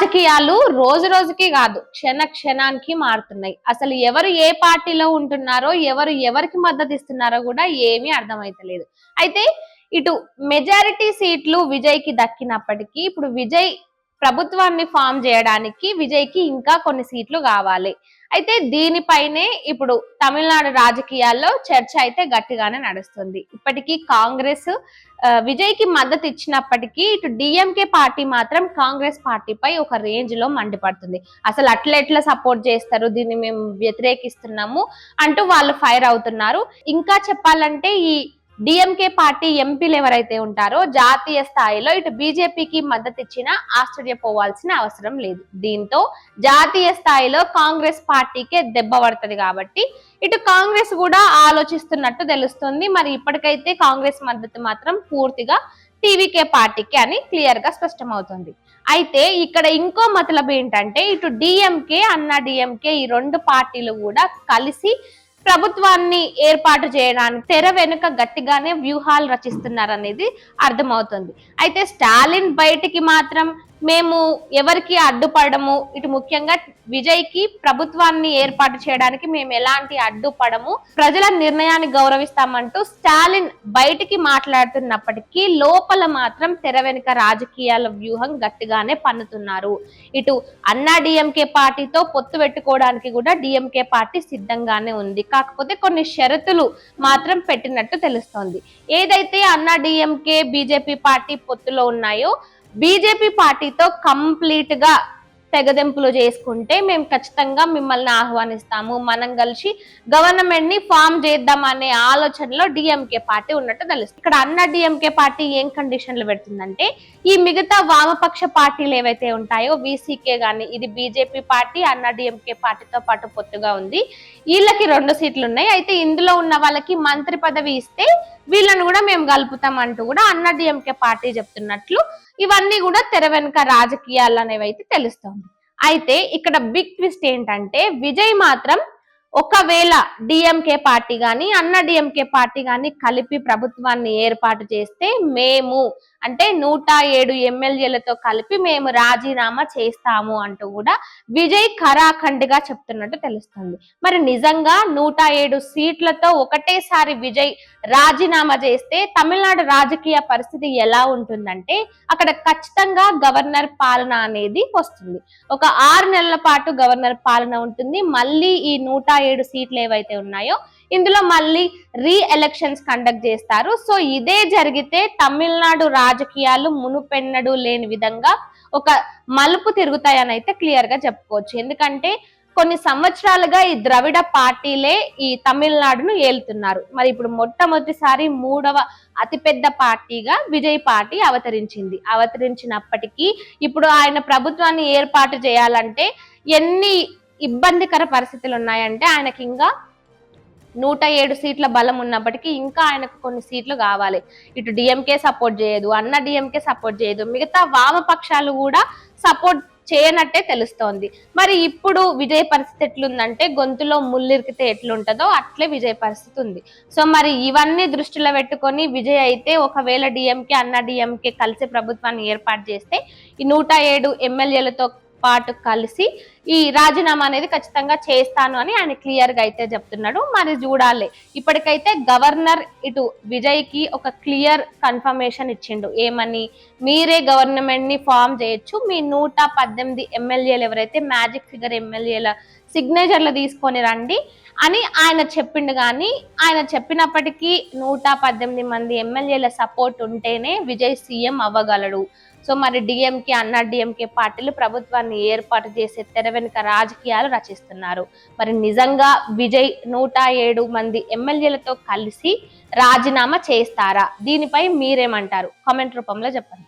రాజకీయాలు రోజు రోజుకి కాదు, క్షణ క్షణానికి మారుతున్నాయి. అసలు ఎవరు ఏ పార్టీలో ఉంటున్నారో, ఎవరు ఎవరికి మద్దతు ఇస్తున్నారో కూడా ఏమీ అర్థమైతలేదు. అయితే ఇటు మెజారిటీ సీట్లు విజయ్కి దక్కినప్పటికీ ఇప్పుడు విజయ్ ప్రభుత్వాన్ని ఫామ్ చేయడానికి విజయ్కి ఇంకా కొన్ని సీట్లు కావాలి. అయితే దీనిపైనే ఇప్పుడు తమిళనాడు రాజకీయాల్లో చర్చ అయితే గట్టిగానే నడుస్తుంది. ఇప్పటికీ కాంగ్రెస్ విజయ్కి మద్దతు ఇచ్చినప్పటికీ ఇటు డిఎంకే పార్టీ మాత్రం కాంగ్రెస్ పార్టీపై ఒక రేంజ్ లో మండిపడుతుంది. అసలు అట్లా సపోర్ట్ చేస్తారు, దీన్ని మేము వ్యతిరేకిస్తున్నాము అంటూ వాళ్ళు ఫైర్ అవుతున్నారు. ఇంకా చెప్పాలంటే ఈ డిఎంకే పార్టీ ఎంపీలు ఎవరైతే ఉంటారో జాతీయ స్థాయిలో ఇటు బీజేపీకి మద్దతు ఇచ్చినా ఆశ్చర్యపోవాల్సిన అవసరం లేదు. దీంతో జాతీయ స్థాయిలో కాంగ్రెస్ పార్టీకే దెబ్బ పడుతుంది కాబట్టి ఇటు కాంగ్రెస్ కూడా ఆలోచిస్తున్నట్టు తెలుస్తుంది. మరి ఇప్పటికైతే కాంగ్రెస్ మద్దతు మాత్రం పూర్తిగా టీవీకే పార్టీకి అని క్లియర్ గా స్పష్టమవుతుంది. అయితే ఇక్కడ ఇంకో మతలబు ఏంటంటే ఇటు డిఎంకే అన్నా డిఎంకే ఈ రెండు పార్టీలు కూడా కలిసి ప్రభుత్వాన్ని ఏర్పాటు చేయడానికి తెర వెనుక గట్టిగానే వ్యూహాలు రచిస్తున్నారనేది అర్థమవుతుంది. అయితే స్టాలిన్ బయటికి మాత్రం మేము ఎవరికి అడ్డుపడము, ఇటు ముఖ్యంగా విజయ్కి ప్రభుత్వాన్ని ఏర్పాటు చేయడానికి మేము ఎలాంటి అడ్డుపడము, ప్రజల నిర్ణయాన్ని గౌరవిస్తామంటూ స్టాలిన్ బయటికి మాట్లాడుతున్నప్పటికీ లోపల మాత్రం తెర వెనుక రాజకీయాల వ్యూహం గట్టిగానే పన్నుతున్నారు. ఇటు అన్నా డిఎంకే పార్టీతో పొత్తు పెట్టుకోవడానికి కూడా డిఎంకే పార్టీ సిద్ధంగానే ఉంది. కాకపోతే కొన్ని షరతులు మాత్రం పెట్టినట్టు తెలుస్తోంది. ఏదైతే అన్నా డిఎంకే బీజేపీ పార్టీ పొత్తులో ఉన్నాయో బీజేపీ పార్టీతో కంప్లీట్ గా తెగదెంపులు చేసుకుంటే మేము ఖచ్చితంగా మిమ్మల్ని ఆహ్వానిస్తాము, మనం కలిసి గవర్నమెంట్ ని ఫామ్ చేద్దాం అనే ఆలోచనలో డిఎంకే పార్టీ ఉన్నట్టు తెలుస్తుంది. ఇక్కడ అన్న డిఎంకే పార్టీ ఏం కండిషన్లు పెడుతుందంటే ఈ మిగతా వామపక్ష పార్టీలు ఏవైతే ఉంటాయో వీసీకే గాని, ఇది బీజేపీ పార్టీ అన్న డిఎంకే పార్టీతో పాటు పొత్తుగా ఉంది, వీళ్ళకి 2 సీట్లు ఉన్నాయి. అయితే ఇందులో ఉన్న వాళ్ళకి మంత్రి పదవి ఇస్తే వీళ్ళని కూడా మేము కలుపుతాం అంటూ కూడా అన్న డిఎంకే పార్టీ చెప్తున్నట్లు ఇవన్నీ కూడా తెర వెనుక రాజకీయాలు అనేవి అయితే తెలుస్తుంది. అయితే ఇక్కడ బిగ్ ట్విస్ట్ ఏంటంటే విజయ్ మాత్రం ఒకవేళ డిఎంకే పార్టీ గాని అన్న డిఎంకే పార్టీ గాని కలిపి ప్రభుత్వాన్ని ఏర్పాటు చేస్తే మేము అంటే 107 ఎమ్మెల్యేలతో కలిపి మేము రాజీనామా చేస్తాము అంటూ కూడా విజయ్ ఖరాఖండిగా చెప్తున్నట్టు తెలుస్తుంది. మరి నిజంగా 107 సీట్లతో ఒకటేసారి విజయ్ రాజీనామా చేస్తే తమిళనాడు రాజకీయ పరిస్థితి ఎలా ఉంటుందంటే అక్కడ ఖచ్చితంగా గవర్నర్ పాలన అనేది వస్తుంది. ఒక 6 నెలల పాటు గవర్నర్ పాలన ఉంటుంది. మళ్ళీ ఈ 107 సీట్లు ఏవైతే ఉన్నాయో ఇందులో మళ్ళీ ఎలక్షన్స్ కండక్ట్ చేస్తారు. సో ఇదే జరిగితే తమిళనాడు రాజకీయాలు మునుపెన్నడూ లేని విధంగా ఒక మలుపు తిరుగుతాయని అయితే క్లియర్ గా చెప్పుకోవచ్చు. ఎందుకంటే కొన్ని సంవత్సరాలుగా ఈ ద్రవిడ పార్టీలే ఈ తమిళనాడును ఏలుతున్నారు. మరి ఇప్పుడు మొట్టమొదటిసారి 3వ అతిపెద్ద పార్టీగా విజయ్ పార్టీ అవతరించినప్పటికీ ఇప్పుడు ఆయన ప్రభుత్వాన్ని ఏర్పాటు చేయాలంటే ఎన్ని ఇబ్బందికర పరిస్థితులు ఉన్నాయంటే ఆయనకి ఇంకా 107 సీట్ల బలం ఉన్నప్పటికీ ఇంకా ఆయనకు కొన్ని సీట్లు కావాలి. ఇటు డిఎంకే సపోర్ట్ చేయదు, అన్న డిఎంకే సపోర్ట్ చేయదు, మిగతా వామపక్షాలు కూడా సపోర్ట్ చేయనట్టే తెలుస్తోంది. మరి ఇప్పుడు విజయ్ పరిస్థితి ఎట్లుందంటే గొంతులో ముళ్ళిరికితే ఎట్లుంటుందో అట్లే విజయ్ పరిస్థితి ఉంది. సో మరి ఇవన్నీ దృష్టిలో పెట్టుకొని విజయ్ అయితే ఒకవేళ డిఎంకే అన్న డిఎంకే కలిసి ప్రభుత్వాన్ని ఏర్పాటు చేస్తే ఈ 107 ఎమ్మెల్యేలతో పాటు కలిసి ఈ రాజీనామా అనేది ఖచ్చితంగా చేస్తాను అని ఆయన క్లియర్ గా అయితే చెప్తున్నాడు. మరి చూడాలి. ఇప్పటికైతే గవర్నర్ ఇటు విజయ్ కి ఒక క్లియర్ కన్ఫర్మేషన్ ఇచ్చిండు. ఏమని, మీరే గవర్నమెంట్ ని ఫామ్ చేయొచ్చు, మీ 118 ఎమ్మెల్యేలు ఎవరైతే మ్యాజిక్ ఫిగర్ ఎమ్మెల్యేల సిగ్నేచర్లు తీసుకొని రండి అని ఆయన చెప్పిండు. కానీ ఆయన చెప్పినప్పటికీ 118 మంది ఎమ్మెల్యేల సపోర్ట్ ఉంటేనే విజయ్ సీఎం అవ్వగలడు. సో మరి డిఎంకే అన్న డిఎంకే పార్టీలు ప్రభుత్వాన్ని ఏర్పాటు చేసే తెర వెనుక రాజకీయాలు రచిస్తున్నారు. మరి నిజంగా విజయ్ 107 మంది ఎమ్మెల్యేలతో కలిసి రాజీనామా చేస్తారా? దీనిపై మీరేమంటారు? కామెంట్ రూపంలో చెప్పండి.